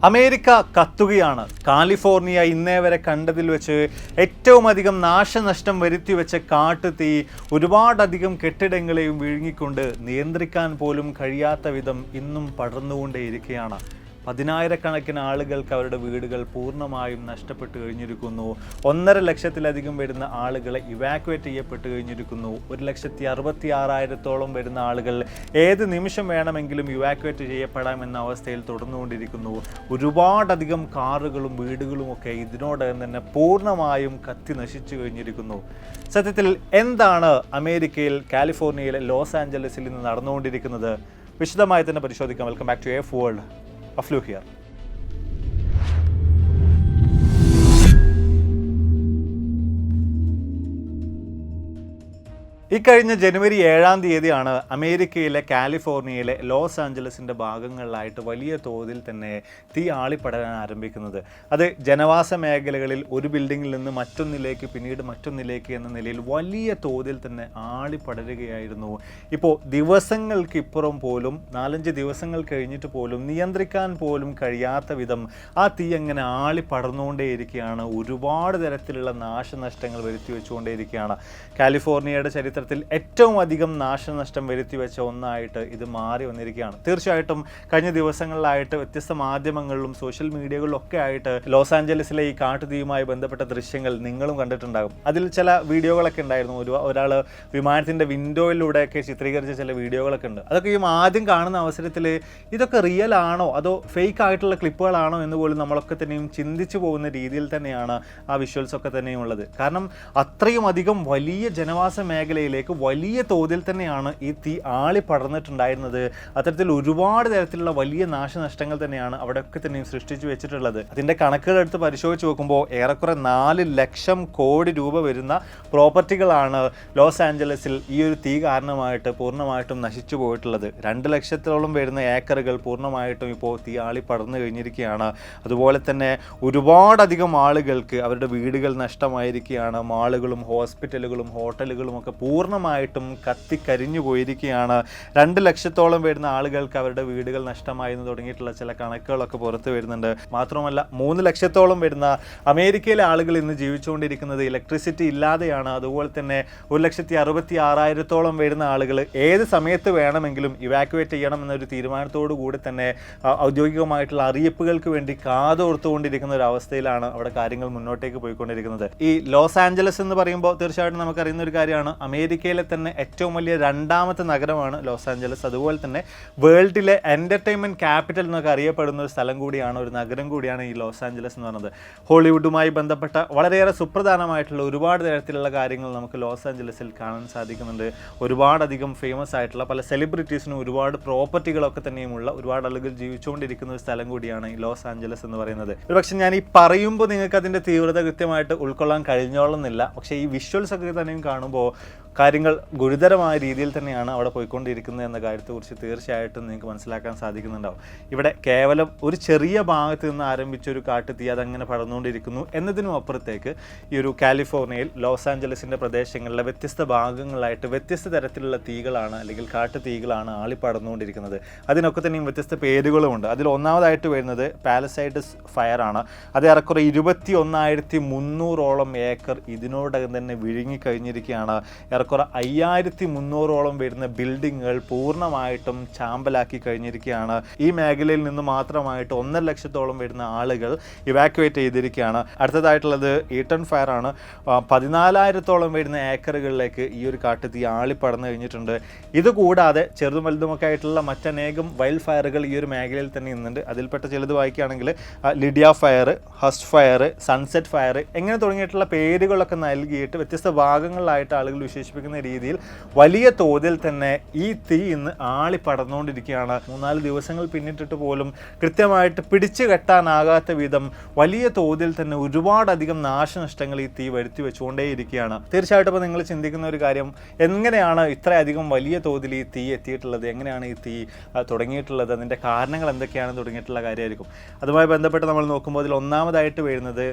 America കത്തുകയാണ്. California ഇന്നേ വരെ കണ്ടതിൽ വെച്ച് ഏറ്റവും അധികം നാശനഷ്ടം വരുത്തിവെച്ച കാട്ടുതീ ഒരുപാടധികം കെട്ടിടങ്ങളെയും വിഴുങ്ങിക്കൊണ്ട് നിയന്ത്രിക്കാൻ പോലും കഴിയാത്ത വിധം ഇന്നും പടർന്നുകൊണ്ടേയിരിക്കുകയാണ്. പതിനായിരക്കണക്കിന് ആളുകൾക്ക് അവരുടെ വീടുകൾ പൂർണ്ണമായും നഷ്ടപ്പെട്ടു കഴിഞ്ഞിരിക്കുന്നു. 1.5 ലക്ഷത്തിലധികം വരുന്ന ആളുകളെ ഇവാക്യുവേറ്റ് ചെയ്യപ്പെട്ട് കഴിഞ്ഞിരിക്കുന്നു. 1,66,000 വരുന്ന ആളുകൾ ഏത് നിമിഷം വേണമെങ്കിലും ഇവാക്യുവേറ്റ് ചെയ്യപ്പെടാമെന്ന അവസ്ഥയിൽ തുടർന്നുകൊണ്ടിരിക്കുന്നു. ഒരുപാടധികം കാറുകളും വീടുകളും ഒക്കെ ഇതിനോടകം തന്നെ പൂർണ്ണമായും കത്തി നശിച്ചു കഴിഞ്ഞിരിക്കുന്നു. സത്യത്തിൽ എന്താണ് അമേരിക്കയിൽ കാലിഫോർണിയയിലെ ലോസ് ആഞ്ചലസിൽ ഇന്ന് നടന്നുകൊണ്ടിരിക്കുന്നത്? വിശദമായി തന്നെ പരിശോധിക്കാം. Welcome back to F world. Aflu here. ഇക്കഴിഞ്ഞ ജനുവരി 7-ാം തീയതിയാണ് അമേരിക്കയിലെ കാലിഫോർണിയയിലെ ലോസ് ആഞ്ചലസിൻ്റെ ഭാഗങ്ങളിലായിട്ട് വലിയ തോതിൽ തന്നെ തീ ആളിപ്പടരാൻ ആരംഭിക്കുന്നത്. അത് ജനവാസ മേഖലകളിൽ ഒരു ബിൽഡിങ്ങിൽ നിന്ന് മറ്റൊന്നിലേക്ക് പിന്നീട് മറ്റൊന്നിലേക്ക് എന്ന നിലയിൽ വലിയ തോതിൽ തന്നെ ആളിപ്പടരുകയായിരുന്നു. ഇപ്പോൾ ദിവസങ്ങൾക്കിപ്പുറം പോലും 4-5 ദിവസങ്ങൾ കഴിഞ്ഞിട്ട് പോലും നിയന്ത്രിക്കാൻ പോലും കഴിയാത്ത വിധം ആ തീ അങ്ങനെ ആളിപ്പടർന്നുകൊണ്ടേയിരിക്കുകയാണ്. ഒരുപാട് തരത്തിലുള്ള നാശനഷ്ടങ്ങൾ വരുത്തി വെച്ചുകൊണ്ടേയിരിക്കുകയാണ്. കാലിഫോർണിയയുടെ ചരിത്രത്തിൽ ഏറ്റവും അധികം നാശനഷ്ടം വരുത്തിവെച്ച ഒന്നായിട്ട് ഇത് മാറി വന്നിരിക്കുകയാണ്. തീർച്ചയായിട്ടും കഴിഞ്ഞ ദിവസങ്ങളിലായിട്ട് വ്യത്യസ്ത മാധ്യമങ്ങളിലും സോഷ്യൽ മീഡിയകളിലും ഒക്കെ ആയിട്ട് ലോസ് ആഞ്ചലസിലെ ഈ കാട്ടുതീയുമായി ബന്ധപ്പെട്ട ദൃശ്യങ്ങൾ നിങ്ങളും കണ്ടിട്ടുണ്ടാകും. അതിൽ ചില വീഡിയോകളൊക്കെ ഉണ്ടായിരുന്നു. ഒരാൾ വിമാനത്തിൻ്റെ വിൻഡോയിലൂടെയൊക്കെ ചിത്രീകരിച്ച ചില വീഡിയോകളൊക്കെ ഉണ്ട്. അതൊക്കെ ഈ ആദ്യം കാണുന്ന അവസരത്തിൽ ഇതൊക്കെ റിയൽ ആണോ അതോ ഫേക്ക് ആയിട്ടുള്ള ക്ലിപ്പുകളാണോ എന്ന് പോലും നമ്മളൊക്കെ തന്നെയും ചിന്തിച്ചു പോകുന്ന രീതിയിൽ തന്നെയാണ് ആ വിഷ്വൽസ് ഒക്കെ തന്നെയും ഉള്ളത്. കാരണം അത്രയും അധികം വലിയ ജനവാസ മേഖലയിലേക്ക് വലിയ തോതിൽ തന്നെയാണ് ഈ തീ ആളി പടർന്നിട്ടുണ്ടായിരുന്നത്. അത്തരത്തിൽ ഒരുപാട് തരത്തിലുള്ള വലിയ നാശനഷ്ടങ്ങൾ തന്നെയാണ് അവിടെയൊക്കെ തന്നെയും സൃഷ്ടിച്ചു വെച്ചിട്ടുള്ളത്. അതിൻ്റെ കണക്കുകൾ എടുത്ത് പരിശോധിച്ച് നോക്കുമ്പോൾ ഏറെക്കുറെ 4 ലക്ഷം കോടി രൂപ വരുന്ന പ്രോപ്പർട്ടികളാണ് ലോസ് ആഞ്ചലസിൽ ഈ ഒരു തീ കാരണമായിട്ട് പൂർണ്ണമായിട്ടും നശിച്ചു പോയിട്ടുള്ളത്. 2 ലക്ഷത്തോളം വരുന്ന ഏക്കറുകൾ പൂർണ്ണമായിട്ടും ഇപ്പോൾ തീ ആളി പടർന്നു കഴിഞ്ഞിരിക്കുകയാണ്. അതുപോലെ തന്നെ ഒരുപാടധികം ആളുകൾക്ക് അവരുടെ വീടുകൾ നഷ്ടമായിരിക്കുകയാണ്. മാളുകളും ഹോസ്പിറ്റലുകളും ഹോട്ടലുകളും ഒക്കെ പൂർണ്ണമായിട്ടും കത്തിക്കരിഞ്ഞു പോയിരിക്കുകയാണ്. 2 ലക്ഷത്തോളം വരുന്ന ആളുകൾക്ക് അവരുടെ വീടുകൾ നഷ്ടമായി എന്ന് തുടങ്ങിയിട്ടുള്ള ചില കണക്കുകളൊക്കെ പുറത്തു വരുന്നുണ്ട്. മാത്രമല്ല 3 ലക്ഷത്തോളം വരുന്ന അമേരിക്കയിലെ ആളുകൾ ഇന്ന് ജീവിച്ചുകൊണ്ടിരിക്കുന്നത് ഇലക്ട്രിസിറ്റി ഇല്ലാതെയാണ്. അതുപോലെ തന്നെ 1,66,000 വരുന്ന ആളുകൾ ഏത് സമയത്ത് വേണമെങ്കിലും ഇവാക്യുവേറ്റ് ചെയ്യണം എന്നൊരു തീരുമാനത്തോടു കൂടി തന്നെ ഔദ്യോഗികമായിട്ടുള്ള അറിയിപ്പുകൾക്ക് വേണ്ടി കാതോർത്തുകൊണ്ടിരിക്കുന്ന ഒരു അവസ്ഥയിലാണ് അവിടെ കാര്യങ്ങൾ മുന്നോട്ടേക്ക് പോയിക്കൊണ്ടിരിക്കുന്നത്. ഈ ലോസ് ആഞ്ചലസ് എന്ന് പറയുമ്പോൾ തീർച്ചയായിട്ടും നമുക്കറിയുന്ന ഒരു കാര്യമാണ്, അമേരിക്കയിലെ തന്നെ ഏറ്റവും വലിയ 2ാമത്തെ നഗരമാണ് ലോസ് ആഞ്ചലസ്. അതുപോലെ തന്നെ വേൾഡിലെ എൻ്റർടൈൻമെൻറ്റ് ക്യാപിറ്റൽ എന്നൊക്കെ അറിയപ്പെടുന്ന ഒരു സ്ഥലം കൂടിയാണ്, ഒരു നഗരം കൂടിയാണ് ഈ ലോസ് ആഞ്ചലസ് എന്ന് പറയുന്നത്. ഹോളിവുഡുമായി ബന്ധപ്പെട്ട വളരെയേറെ സുപ്രധാനമായിട്ടുള്ള ഒരുപാട് തരത്തിലുള്ള കാര്യങ്ങൾ നമുക്ക് ലോസ് ആഞ്ചലസിൽ കാണാൻ സാധിക്കുന്നുണ്ട്. ഒരുപാടധികം ഫേമസ് ആയിട്ടുള്ള പല സെലിബ്രിറ്റീസിനും ഒരുപാട് പ്രോപ്പർട്ടികളൊക്കെ തന്നെയുമുള്ള ഒരുപാട് ആളുകൾ ജീവിച്ചുകൊണ്ടിരിക്കുന്ന ഒരു സ്ഥലം കൂടിയാണ് ഈ ലോസ് ആഞ്ചലസ് എന്ന് പറയുന്നത്. ഒരുപക്ഷെ ഞാൻ ഈ പറയുമ്പോൾ നിങ്ങൾക്ക് അതിൻ്റെ തീവ്രത കൃത്യമായിട്ട് ഉൾക്കൊള്ളാൻ കഴിഞ്ഞോളുന്നില്ല. പക്ഷേ ഈ വിഷ്വൽസ് ഒക്കെ തന്നെയും കാണുമ്പോൾ കാര്യങ്ങൾ ഗുരുതരമായ രീതിയിൽ തന്നെയാണ് അവിടെ പോയിക്കൊണ്ടിരിക്കുന്നത് എന്ന കാര്യത്തെക്കുറിച്ച് തീർച്ചയായിട്ടും നിങ്ങൾക്ക് മനസ്സിലാക്കാൻ സാധിക്കുന്നുണ്ടാവും. ഇവിടെ കേവലം ഒരു ചെറിയ ഭാഗത്ത് നിന്ന് ആരംഭിച്ചൊരു കാട്ടുതീ അതങ്ങനെ പടർന്നുകൊണ്ടിരിക്കുന്നു എന്നതിനും അപ്പുറത്തേക്ക് ഈ ഒരു കാലിഫോർണിയയിൽ ലോസ് ആഞ്ചലസിൻ്റെ പ്രദേശങ്ങളിലെ വ്യത്യസ്ത ഭാഗങ്ങളായിട്ട് വ്യത്യസ്ത തരത്തിലുള്ള തീകളാണ് അല്ലെങ്കിൽ കാട്ടുതീകളാണ് ആളിപ്പടർന്നുകൊണ്ടിരിക്കുന്നത്. അതിനൊക്കെ തന്നെയും വ്യത്യസ്ത പേരുകളുമുണ്ട്. അതിൽ ഒന്നാമതായിട്ട് വരുന്നത് പാലസൈഡസ് ഫയറാണ്. അത് ഏറെക്കുറെ 21,300 ഏക്കർ ഇതിനോടകം തന്നെ വിഴുങ്ങിക്കഴിഞ്ഞിരിക്കുകയാണ്. ഏറെക്കുറെ 5,300 വരുന്ന ബിൽഡിങ്ങുകൾ പൂർണ്ണമായിട്ടും ചാമ്പലാക്കി കഴിഞ്ഞിരിക്കുകയാണ്. ഈ മേഖലയിൽ നിന്ന് മാത്രമായിട്ട് 1.5 ലക്ഷത്തോളം വരുന്ന ആളുകൾ ഇവാക്യുവേറ്റ് ചെയ്തിരിക്കുകയാണ്. അടുത്തതായിട്ടുള്ളത് ഈട്ടൺ ഫയർ ആണ്. 14,000 വരുന്ന ഏക്കറുകളിലേക്ക് ഈ ഒരു കാട്ടുതീ ആളിപ്പടർന്നു കഴിഞ്ഞിട്ടുണ്ട്. ഇതുകൂടാതെ ചെറുതും വലുതുമൊക്കെ ആയിട്ടുള്ള മറ്റനേകം വൈൽഡ് ഫയറുകൾ ഈ ഒരു മേഖലയിൽ തന്നെ ഇന്നുണ്ട്. അതിൽപ്പെട്ട ചിലത് വായിക്കുകയാണെങ്കിൽ ലിഡിയ ഫയർ, ഹസ്റ്റ് ഫയർ, സൺസെറ്റ് ഫയർ എങ്ങനെ തുടങ്ങിയിട്ടുള്ള പേരുകളൊക്കെ നൽകിയിട്ട് വ്യത്യസ്ത ഭാഗങ്ങളിലായിട്ട് ആളുകൾ വിശേഷിപ്പിക്കുന്ന രീതിയിൽ വലിയ തോതിൽ തന്നെ ഈ തീ ഇന്ന് ആളി പടർന്നുകൊണ്ടിരിക്കുകയാണ്. 3-4 ദിവസങ്ങൾ പിന്നിട്ടിട്ട് പോലും കൃത്യമായിട്ട് പിടിച്ചു കെട്ടാനാകാത്ത വിധം വലിയ തോതിൽ തന്നെ ഒരുപാടധികം നാശനഷ്ടങ്ങൾ ഈ തീ വരുത്തി വെച്ചുകൊണ്ടേയിരിക്കുകയാണ്. തീർച്ചയായിട്ടും ഇപ്പോൾ നിങ്ങൾ ചിന്തിക്കുന്ന ഒരു കാര്യം, എങ്ങനെയാണ് ഇത്രയധികം വലിയ തോതിൽ ഈ തീ എത്തിയിട്ടുള്ളത്, എങ്ങനെയാണ് ഈ തീ തുടങ്ങിയിട്ടുള്ളത്, അതിൻ്റെ കാരണങ്ങൾ എന്തൊക്കെയാണെന്ന് തുടങ്ങിയിട്ടുള്ള കാര്യമായിരിക്കും. അതുമായി ബന്ധപ്പെട്ട് നമ്മൾ നോക്കുമ്പോൾ അതിൽ ഒന്നാമതായിട്ട് വരുന്നത്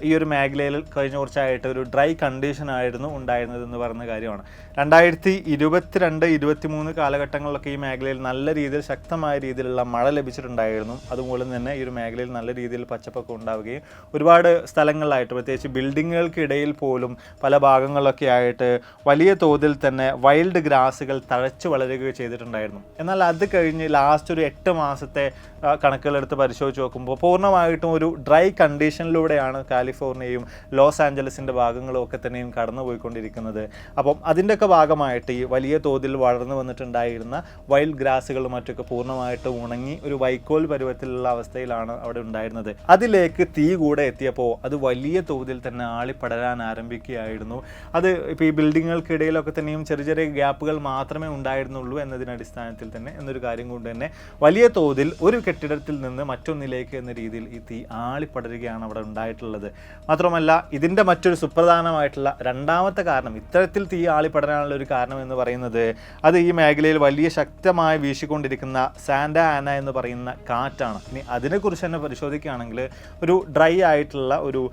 ഈ ഒരു മേഖലയിൽ കഴിഞ്ഞ കുറച്ചായിട്ട് ഒരു ഡ്രൈ കണ്ടീഷൻ ആയിരുന്നു ഉണ്ടായിരുന്നതെന്ന് പറഞ്ഞ കാര്യം കാര്യമാണ്. 2022-23 കാലഘട്ടങ്ങളിലൊക്കെ ഈ മേഖലയിൽ നല്ല രീതിയിൽ ശക്തമായ രീതിയിലുള്ള മഴ ലഭിച്ചിട്ടുണ്ടായിരുന്നു. അതുപോലെ തന്നെ ഈ ഒരു മേഖലയിൽ നല്ല രീതിയിൽ പച്ചപ്പൊക്കെ ഉണ്ടാവുകയും ഒരുപാട് സ്ഥലങ്ങളിലായിട്ട് പ്രത്യേകിച്ച് ബിൽഡിങ്ങുകൾക്കിടയിൽ പോലും പല ഭാഗങ്ങളിലൊക്കെ ആയിട്ട് വലിയ തോതിൽ തന്നെ വൈൽഡ് ഗ്രാസുകൾ തഴച്ചു വളരുകയും ചെയ്തിട്ടുണ്ടായിരുന്നു. എന്നാൽ അത് കഴിഞ്ഞ് ലാസ്റ്റ് ഒരു 8 മാസത്തെ കണക്കുകളെടുത്ത് പരിശോധിച്ച് നോക്കുമ്പോൾ പൂർണ്ണമായിട്ടും ഒരു ഡ്രൈ കണ്ടീഷനിലൂടെയാണ് കാലിഫോർണിയയും ലോസ് ആഞ്ചലസിൻ്റെ ഭാഗങ്ങളും ഒക്കെ തന്നെയും കടന്നു പോയിക്കൊണ്ടിരിക്കുന്നത്. അപ്പം അതിൻ്റെയൊക്കെ ഭാഗമായിട്ട് ഈ വലിയ തോതിൽ വളർന്നു വന്നിട്ടുണ്ടായിരുന്ന വൈൽഡ് ഗ്രാസുകളും മറ്റൊക്കെ പൂർണ്ണമായിട്ട് ഉണങ്ങി ഒരു വൈക്കോൽ പരുവത്തിലുള്ള അവസ്ഥയിലാണ് അവിടെ ഉണ്ടായിരുന്നത്. അതിലേക്ക് തീ കൂടെ എത്തിയപ്പോൾ അത് വലിയ തോതിൽ തന്നെ ആളിപ്പടരാൻ ആരംഭിക്കുകയായിരുന്നു. അത് ഇപ്പോൾ ഈ ബിൽഡിങ്ങുകൾക്കിടയിലൊക്കെ തന്നെയും ചെറിയ ചെറിയ ഗ്യാപ്പുകൾ മാത്രമേ ഉണ്ടായിരുന്നുള്ളൂ എന്നതിൻ്റെ അടിസ്ഥാനത്തിൽ തന്നെ എന്നൊരു കാര്യം കൊണ്ട് തന്നെ വലിയ തോതിൽ ഒരു കെട്ടിടത്തിൽ നിന്ന് മറ്റൊന്നിലേക്ക് എന്ന രീതിയിൽ ഈ തീ ആളിപ്പടരുകയാണ് അവിടെ ഉണ്ടായിട്ടുള്ളത്. മാത്രമല്ല ഇതിൻ്റെ മറ്റൊരു സുപ്രധാനമായിട്ടുള്ള രണ്ടാമത്തെ കാരണം, ഇത്തരത്തിൽ തീ ആളിപ്പടരാനുള്ള ഒരു കാരണം എന്ന് പറയുന്നത് അത് ഈ മേഖലയിൽ വലിയ ശക്തമായി വീശിക്കൊണ്ടിരിക്കുന്ന സാന്റാ ആന എന്ന് പറയുന്ന കാറ്റാണ്. ഇനി അതിനെക്കുറിച്ച് തന്നെ പരിശോധിക്കുകയാണെങ്കിൽ ഒരു ഡ്രൈ ആയിട്ടുള്ള ഒരു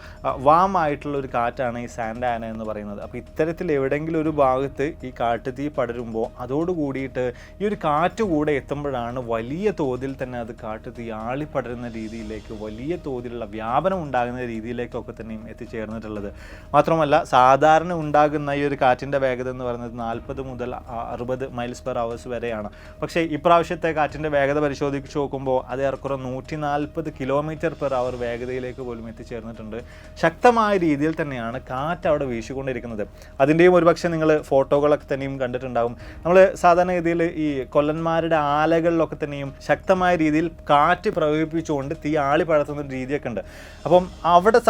വാം ആയിട്ടുള്ള ഒരു കാറ്റാണ് ഈ സാന്റാ ആന എന്ന് പറയുന്നത്. അപ്പോൾ ഇത്തരത്തിൽ എവിടെയെങ്കിലും ഒരു ഭാഗത്ത് ഈ കാട്ടുതീ പടരുമ്പോൾ അതോടുകൂടിയിട്ട് ഈ ഒരു കാറ്റ് കൂടെ എത്തുമ്പോഴാണ് വലിയ തോതിൽ തന്നെ അത് കാട്ടുതീ ആളിപ്പടരുന്ന രീതിയിലേക്ക് വലിയ തോതിലുള്ള വ്യാപനം ഉണ്ടാകുന്ന രീതിയിലേക്കൊക്കെ തന്നെയും എത്തിച്ചേർന്നിട്ടുള്ളത്. മാത്രമല്ല സാധാരണ ഉണ്ടാകുന്ന ഈ ഒരു കാറ്റിൻ്റെ വേഗത എന്ന് പറയുന്നത് 40 മുതൽ 60 മൈൽസ് പെർ അവേഴ്സ് വരെയാണ്. പക്ഷേ ഇപ്രാവശ്യത്തെ കാറ്റിൻ്റെ വേഗത പരിശോധിച്ച് നോക്കുമ്പോൾ അത് ഏറെക്കുറെ 140 കിലോമീറ്റർ പെർ അവർ വേഗതയിലേക്ക് പോലും എത്തിച്ചേർന്നിട്ടുണ്ട്. ശക്തമായ രീതിയിൽ തന്നെയാണ് കാറ്റ് അവിടെ വീശിക്കൊണ്ടിരിക്കുന്നത്. അതിൻ്റെയും ഒരുപക്ഷെ നിങ്ങൾ ഫോട്ടോകളൊക്കെ തന്നെയും കണ്ടിട്ടുണ്ടാകും. നമ്മൾ സാധാരണ രീതിയിൽ ഈ കൊല്ലന്മാരുടെ ആലകളിലൊക്കെ തന്നെയും ശക്തമായ രീതിയിൽ കാറ്റ് പ്രവഹിപ്പിച്ചുകൊണ്ട് തീ ആളി പടർത്തുന്ന രീതിയൊക്കെ ഉണ്ട്. അപ്പം അവിടെ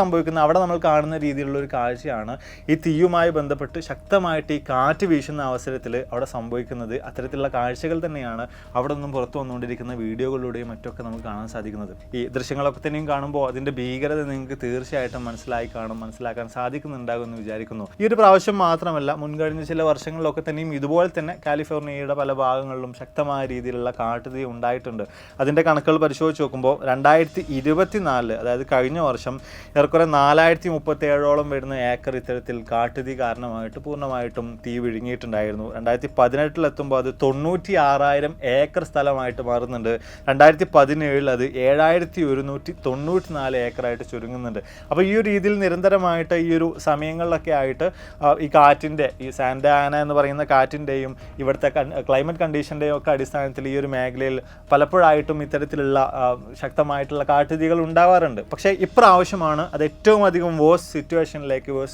നമ്മൾ കാണുന്ന രീതിയിലുള്ള ഒരു കാഴ്ചയാണ് ഈ തീയുമായി ബന്ധപ്പെട്ട് ശക്തമായിട്ട് ഈ കാറ്റ് വീശുന്ന അവസരത്തിൽ അവിടെ സംഭവിക്കുന്നത്. അത്തരത്തിലുള്ള കാഴ്ചകൾ തന്നെയാണ് അവിടെ നിന്നും പുറത്തു വന്നുകൊണ്ടിരിക്കുന്ന വീഡിയോകളിലൂടെയും മറ്റൊക്കെ നമുക്ക് കാണാൻ സാധിക്കുന്നത്. ഈ ദൃശ്യങ്ങളൊക്കെ തന്നെയും കാണുമ്പോൾ അതിൻ്റെ ഭീകരത നിങ്ങൾക്ക് തീർച്ചയായിട്ടും മനസ്സിലാക്കാൻ സാധിക്കുന്നുണ്ടാകും എന്ന് വിചാരിക്കുന്നു. ഈ ഒരു പ്രാവശ്യം മാത്രമല്ല, മുൻകഴിഞ്ഞ ചില വർഷങ്ങളിലൊക്കെ തന്നെയും ഇതുപോലെ തന്നെ കാലിഫോർണിയയുടെ പല ഭാഗങ്ങളിലും ശക്തമായ രീതിയിലുള്ള കാട്ടുതീ ഉണ്ടായിട്ടുണ്ട്. അതിൻ്റെ കണക്കുകൾ പരിശോധിച്ച് നോക്കുമ്പോൾ 2024 അതായത് കഴിഞ്ഞ വർഷം ഏറെക്കുറെ 4037ഓളം വരുന്ന ഏക്കർ ഇത്തരത്തിൽ കാട്ടുതീ കാരണമായിട്ട് പൂർണ്ണമായിട്ടും തീ വിഴുങ്ങിയിട്ടുണ്ടായിരുന്നു. 2018 എത്തുമ്പോൾ അത് 96,000 ഏക്കർ സ്ഥലമായിട്ട് മാറുന്നുണ്ട്. 2017 അത് 7194 ഏക്കറായിട്ട് ചുരുങ്ങുന്നുണ്ട്. അപ്പോൾ ഈ ഒരു രീതിയിൽ നിരന്തരമായിട്ട് ഈ ഒരു സമയങ്ങളിലൊക്കെ ആയിട്ട് ഈ കാറ്റിൻ്റെ ഈ സാന്റാ ആന എന്ന് പറയുന്ന കാറ്റിൻ്റെയും ഇവിടുത്തെ ക്ലൈമറ്റ് കണ്ടീഷൻ്റെയും ഒക്കെ അടിസ്ഥാനത്തിൽ ഈ ഒരു മേഖലയിൽ പലപ്പോഴായിട്ടും ഇത്തരത്തിലുള്ള ശക്തമായിട്ടുള്ള കാട്ടുതീകൾ ഉണ്ടാവാറുണ്ട്. പക്ഷേ ഇപ്രാവശ്യമാണ് അത് ഏറ്റവും അധികം വേഴ്സ്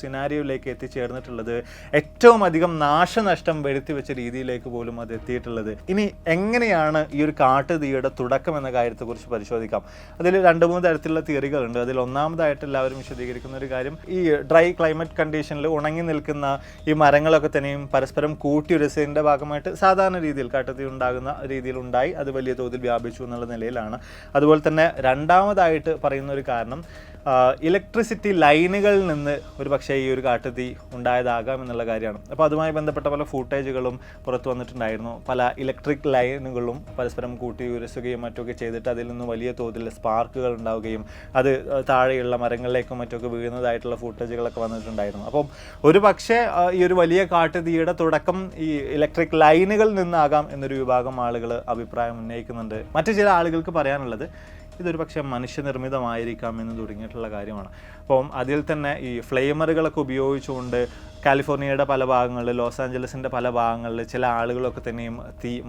സിനാരിയോയിലേക്ക് എത്തിച്ചേർന്നിട്ടുള്ളത്. ഏറ്റവും അധികം നാശനഷ്ടം വരുത്തി വെച്ച രീതിയിലേക്ക് പോലും അത് എത്തിയിട്ടുള്ളത്. ഇനി എങ്ങനെയാണ് ഈ ഒരു കാട്ടുതീയുടെ തുടക്കം എന്ന കാര്യത്തെക്കുറിച്ച് പരിശോധിക്കാം. അതിൽ 2-3 തരത്തിലുള്ള തിയറികളുണ്ട്. അതിൽ ഒന്നാമതായിട്ട് എല്ലാവരും വിശദീകരിക്കുന്ന ഒരു കാര്യം, ഈ ഡ്രൈ ക്ലൈമറ്റ് കണ്ടീഷനിൽ ഉണങ്ങി നിൽക്കുന്ന ഈ മരങ്ങളൊക്കെ തന്നെയും പരസ്പരം കൂട്ടിയുരസതിൻ്റെ ഭാഗമായിട്ട് സാധാരണ രീതിയിൽ കാട്ടുതീ ഉണ്ടാകുന്ന രീതിയിൽ ഉണ്ടായി അത് വലിയ തോതിൽ വ്യാപിച്ചു എന്നുള്ള നിലയിലാണ്. അതുപോലെ തന്നെ രണ്ടാമതായിട്ട് പറയുന്ന ഒരു കാരണം ഇലക്ട്രിസിറ്റി ലൈനുകളിൽ നിന്ന് ഒരു പക്ഷേ ഈ ഒരു കാട്ടുതീ ഉണ്ടായതാകാം എന്നുള്ള കാര്യമാണ്. അപ്പോൾ അതുമായി ബന്ധപ്പെട്ട പല ഫൂട്ടേജുകളും പുറത്തു വന്നിട്ടുണ്ടായിരുന്നു. പല ഇലക്ട്രിക് ലൈനുകളും പരസ്പരം കൂട്ടി ഉരസുകയും മറ്റൊക്കെ ചെയ്തിട്ട് അതിൽ നിന്ന് വലിയ തോതിൽ സ്പാർക്കുകൾ ഉണ്ടാവുകയും അത് താഴെയുള്ള മരങ്ങളിലേക്കും മറ്റൊക്കെ വീഴുന്നതായിട്ടുള്ള ഫൂട്ടേജുകളൊക്കെ വന്നിട്ടുണ്ടായിരുന്നു. അപ്പം ഒരു പക്ഷേ ഈ ഒരു വലിയ കാട്ടുതീയുടെ തുടക്കം ഈ ഇലക്ട്രിക് ലൈനുകളിൽ നിന്നാകാം എന്നൊരു വിഭാഗം ആളുകൾ അഭിപ്രായം ഉന്നയിക്കുന്നുണ്ട്. മറ്റു ചില ആളുകൾക്ക് പറയാനുള്ളത് ഇതൊരു പക്ഷേ മനുഷ്യനിർമ്മിതമായിരിക്കാം എന്ന് തുടങ്ങിയിട്ടുള്ള കാര്യമാണ്. അപ്പം അതിൽ തന്നെ ഈ ഫ്ലെയിമറുകളൊക്കെ ഉപയോഗിച്ചുകൊണ്ട് കാലിഫോർണിയയുടെ പല ഭാഗങ്ങളിൽ, ലോസ് ആഞ്ചലസിൻ്റെ പല ഭാഗങ്ങളിൽ ചില ആളുകളൊക്കെ തന്നെയും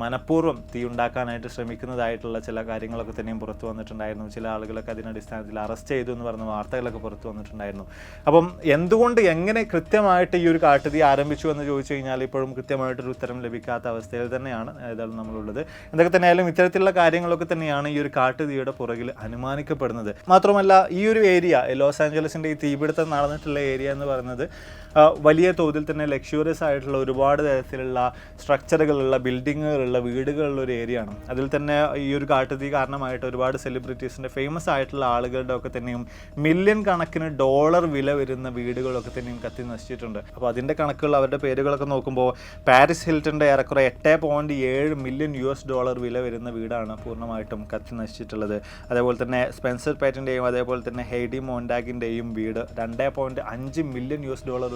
മനഃപൂർവ്വം തീ ഉണ്ടാക്കാനായിട്ട് ശ്രമിക്കുന്നതായിട്ടുള്ള ചില കാര്യങ്ങളൊക്കെ തന്നെയും പുറത്തു വന്നിട്ടുണ്ടായിരുന്നു. ചില ആളുകളൊക്കെ അതിനടിസ്ഥാനത്തിൽ അറസ്റ്റ് ചെയ്തു എന്ന് പറഞ്ഞ വാർത്തകളൊക്കെ പുറത്തു വന്നിട്ടുണ്ടായിരുന്നു. അപ്പം എന്തുകൊണ്ട് എങ്ങനെ കൃത്യമായിട്ട് ഈ ഒരു കാട്ടുതീ ആരംഭിച്ചു എന്ന് ചോദിച്ചു കഴിഞ്ഞാൽ ഇപ്പോഴും കൃത്യമായിട്ടൊരു ഉത്തരം ലഭിക്കാത്ത അവസ്ഥയിൽ തന്നെയാണ് ഏതായാലും നമ്മളുള്ളത്. എന്തൊക്കെ തന്നെയായാലും ഇത്തരത്തിലുള്ള കാര്യങ്ങളൊക്കെ തന്നെയാണ് ഈ ഒരു കാട്ടുതീയുടെ പുറകിൽ അനുമാനിക്കപ്പെടുന്നത്. മാത്രമല്ല ഈ ഒരു ഏരിയ, ലോസ് ആഞ്ചലസിൻ്റെ ഈ തീപിടുത്തം നടന്നിട്ടുള്ള ഏരിയ എന്ന് പറയുന്നത് വലിയ തോതിൽ തന്നെ ലക്ഷ്യൂറിയസ് ആയിട്ടുള്ള ഒരുപാട് തരത്തിലുള്ള സ്ട്രക്ചറുകളുള്ള ബിൽഡിങ്ങുകളുള്ള വീടുകളുള്ള ഒരു ഏരിയ ആണ്. അതിൽ തന്നെ ഈ ഒരു കാട്ടുതീ കാരണമായിട്ട് ഒരുപാട് സെലിബ്രിറ്റീസിൻ്റെ ഫേമസ് ആയിട്ടുള്ള ആളുകളുടെ ഒക്കെ തന്നെയും മില്യൺ കണക്കിന് ഡോളർ വില വരുന്ന വീടുകളൊക്കെ തന്നെയും കത്തി നശിച്ചിട്ടുണ്ട്. അപ്പോൾ അതിൻ്റെ കണക്കുകൾ, അവരുടെ പേരുകളൊക്കെ നോക്കുമ്പോൾ പാരിസ് ഹിൽട്ടൻ്റെ ഏറെക്കുറെ $8.7 മില്യൺ വില വരുന്ന വീടാണ് പൂർണ്ണമായിട്ടും കത്തി നശിച്ചിട്ടുള്ളത്. അതേപോലെ തന്നെ സ്പെൻസർ പേറ്റൻ്റെയും അതേപോലെ തന്നെ ഹെയ്ഡി മോണ്ടാഗിൻ്റെയും വീട് $2.5 മില്യൺ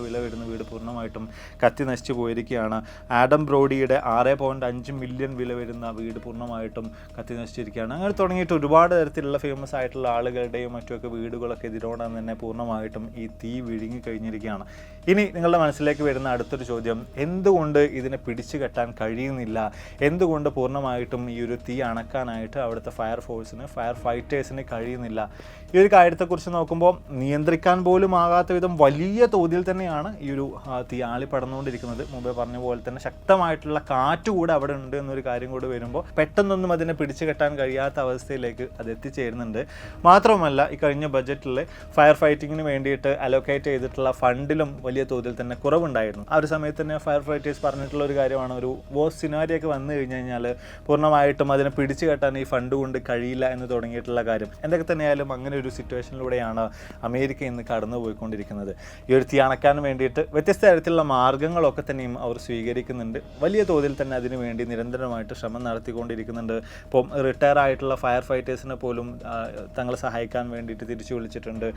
വില വരുന്ന വീട് പൂർണ്ണമായിട്ടും കത്തി നശിച്ചു പോയിരിക്കുകയാണ്. ആഡം ബ്രോഡിയുടെ $6.5 മില്യൺ വില വരുന്ന വീട് പൂർണ്ണമായിട്ടും കത്തി നശിച്ചിരിക്കുകയാണ്. അങ്ങനെ തുടങ്ങിയിട്ട് ഒരുപാട് തരത്തിലുള്ള ഫേമസ് ആയിട്ടുള്ള ആളുകളുടെയും മറ്റുമൊക്കെ വീടുകളൊക്കെ ഇതിനോടൊപ്പം തന്നെ പൂർണ്ണമായിട്ടും ഈ തീ വിഴുങ്ങി കഴിഞ്ഞിരിക്കുകയാണ്. ഇനി നിങ്ങളുടെ മനസ്സിലേക്ക് വരുന്ന അടുത്തൊരു ചോദ്യം, എന്തുകൊണ്ട് ഇതിനെ പിടിച്ചു കെട്ടാൻ കഴിയുന്നില്ല? എന്തുകൊണ്ട് പൂർണ്ണമായിട്ടും ഈ ഒരു തീ അണക്കാനായിട്ട് അവിടുത്തെ ഫയർ ഫൈറ്റേഴ്സിന് കഴിയുന്നില്ല? ഈ ഒരു കാര്യത്തെക്കുറിച്ച് നോക്കുമ്പോൾ നിയന്ത്രിക്കാൻ പോലും ആകാത്ത വിധം വലിയ തോതിൽ തന്നെയാണ് ഈ ഒരു തീ ആളിപ്പടർന്നുകൊണ്ടിരിക്കുന്നത്. മുമ്പേ പറഞ്ഞ പോലെ തന്നെ ശക്തമായിട്ടുള്ള കാറ്റ് കൂടെ അവിടെ ഉണ്ട് എന്നൊരു കാര്യം കൂടെ വരുമ്പോൾ പെട്ടെന്നൊന്നും അതിനെ പിടിച്ചു കെട്ടാൻ കഴിയാത്ത അവസ്ഥയിലേക്ക് അത് എത്തിച്ചേരുന്നുണ്ട്. മാത്രമല്ല ഈ കഴിഞ്ഞ ബജറ്റിൽ ഫയർ ഫൈറ്റിങ്ങിന് വേണ്ടിയിട്ട് അലോക്കേറ്റ് ചെയ്തിട്ടുള്ള ഫണ്ടിലും വലിയ തോതിൽ തന്നെ കുറവുണ്ടായിരുന്നു. ആ ഒരു സമയത്ത് തന്നെ ഫയർ ഫൈറ്റേഴ്സ് പറഞ്ഞിട്ടുള്ള ഒരു കാര്യമാണ്, ഒരു വോസ് സിനാരിയൊക്കെ വന്നു കഴിഞ്ഞ് കഴിഞ്ഞാൽ പൂർണ്ണമായിട്ടും അതിനെ പിടിച്ചു കെട്ടാൻ ഈ ഫണ്ട് കൊണ്ട് കഴിയില്ല എന്ന് തുടങ്ങിയിട്ടുള്ള കാര്യം. എന്തൊക്കെ തന്നെയായാലും അങ്ങനെ ഒരു സിറ്റുവേഷനിലൂടെയാണ് അമേരിക്ക ഇന്ന് കടന്നു പോയിക്കൊണ്ടിരിക്കുന്നത്. ഈ ഒരു തീ അണക്കാൻ വേണ്ടിയിട്ട് വ്യത്യസ്ത തരത്തിലുള്ള മാർഗ്ഗങ്ങളൊക്കെ തന്നെയും അവർ സ്വീകരിക്കുന്നുണ്ട്. വലിയ തോതിൽ തന്നെ അതിനു വേണ്ടി നിരന്തരമായിട്ട് ശ്രമം നടത്തിക്കൊണ്ടിരിക്കുന്നുണ്ട്. ഇപ്പം റിട്ടയർ ആയിട്ടുള്ള ഫയർ ഫൈറ്റേഴ്സിനെ പോലും തങ്ങളെ സഹായിക്കാൻ വേണ്ടിയിട്ട് തിരിച്ചു വിളിച്ചിട്ടുണ്ട്.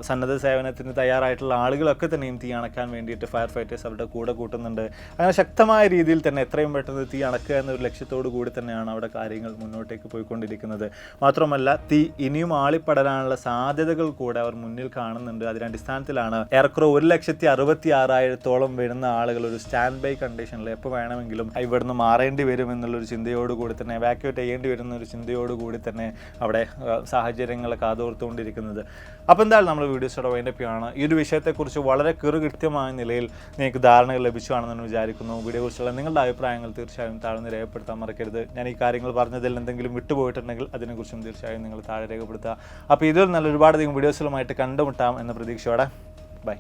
സന്നദ്ധ സേവനത്തിന് തയ്യാറായിട്ടുള്ള ആളുകളൊക്കെ തന്നെയും തീ അണക്കാൻ വേണ്ടിയിട്ട് ഫയർ ഫൈറ്റേഴ്സ് അവരുടെ കൂടെ കൂട്ടുന്നുണ്ട്. അങ്ങനെ ശക്തമായ രീതിയിൽ തന്നെ എത്രയും പെട്ടെന്ന് തീ അണക്കുക എന്നൊരു ലക്ഷ്യത്തോടു കൂടി തന്നെയാണ് അവിടെ കാര്യങ്ങൾ മുന്നോട്ടേക്ക് പോയിക്കൊണ്ടിരിക്കുന്നത്. മാത്രമല്ല തീ ഇനിയും ആളിപ്പടരാനുള്ള സാധ്യതകൾ കൂടെ അവർ മുന്നിൽ കാണുന്നുണ്ട്. അതിന്റെ അടിസ്ഥാനത്തിലാണ് ഏറെക്കുറെ 1,66,000 വരുന്ന ആളുകൾ ഒരു സ്റ്റാൻഡ് ബൈ കണ്ടീഷനിൽ എപ്പോൾ വേണമെങ്കിലും ഇവിടുന്ന് മാറേണ്ടി വരും എന്നുള്ളൊരു ചിന്തയോടുകൂടി തന്നെ, എവാക്യുവേറ്റ് ചെയ്യേണ്ടി വരുന്ന ഒരു ചിന്തയോടുകൂടി തന്നെ അവിടെ സാഹചര്യങ്ങൾ കാതോർത്തുകൊണ്ടിരിക്കുന്നത്. അപ്പോൾ എന്തായാലും നമ്മൾ വീഡിയോസോടെ വൈൻഡപ്പാണ്. ഈ ഒരു വിഷയത്തെക്കുറിച്ച് വളരെ കൃത്യമായ നിലയിൽ നിങ്ങൾക്ക് ധാരണകൾ ലഭിച്ചുവാണെന്ന് വിചാരിക്കുന്നു. വീഡിയോയെക്കുറിച്ചുള്ള നിങ്ങളുടെ അഭിപ്രായങ്ങൾ തീർച്ചയായും താഴ്ന്ന് രേഖപ്പെടുത്താൻ മറക്കരുത്. ഞാൻ ഈ കാര്യങ്ങൾ പറഞ്ഞതിൽ എന്തെങ്കിലും വിട്ടുപോയിട്ടുണ്ടെങ്കിൽ അതിനെക്കുറിച്ചും തീർച്ചയായും നിങ്ങൾ താഴെ രേഖപ്പെടുത്തുക. അപ്പോൾ ഇതിൽ നല്ല ഒരുപാടധികം വീഡിയോസുകളുമായിട്ട് കണ്ടുമുട്ടാം എന്ന പ്രതീക്ഷയോടെ ബൈ.